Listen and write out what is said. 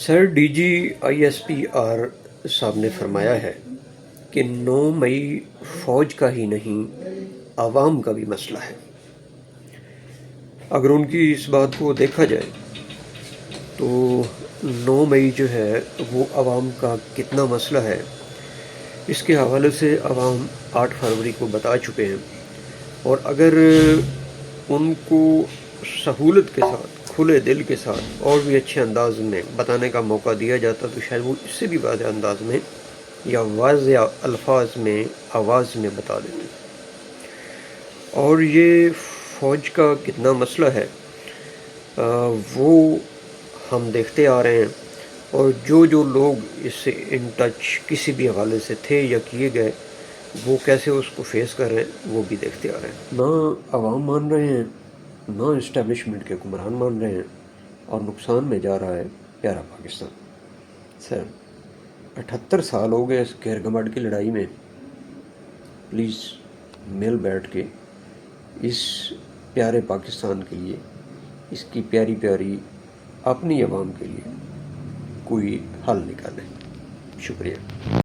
Sir D G I S P R صاحب نے فرمایا ہے کہ 9 مئی فوج کا ہی نہیں عوام کا بھی مسئلہ ہے۔ اگر ان کی اس بات کو دیکھا جائے تو 9 مئی جو ہے وہ عوام کا کتنا مسئلہ ہے، اس کے حوالے سے عوام 8 فروری کو بتا چکے ہیں، اور اگر ان کو سہولت کے ساتھ، کھلے دل کے ساتھ اور بھی اچھے انداز میں بتانے کا موقع دیا جاتا تو شاید وہ اس سے بھی واضح انداز میں یا واضح الفاظ میں آواز میں بتا دیتے۔ اور یہ فوج کا کتنا مسئلہ ہے وہ ہم دیکھتے آ رہے ہیں، اور جو لوگ اس سے ان ٹچ کسی بھی حوالے سے تھے یا کیے گئے، وہ کیسے اس کو فیس کر رہے ہیں وہ بھی دیکھتے آ رہے ہیں۔ نہ عوام مان رہے ہیں، نہ اسٹیبلشمنٹ کے حکمران مان رہے ہیں، اور نقصان میں جا رہا ہے پیارا پاکستان۔ سر 78 سال ہو گئے اس گیر گماڈ کی لڑائی میں۔ پلیز مل بیٹھ کے اس پیارے پاکستان کے لیے، اس کی پیاری پیاری اپنی عوام کے لیے کوئی حل نکالیں۔ شکریہ۔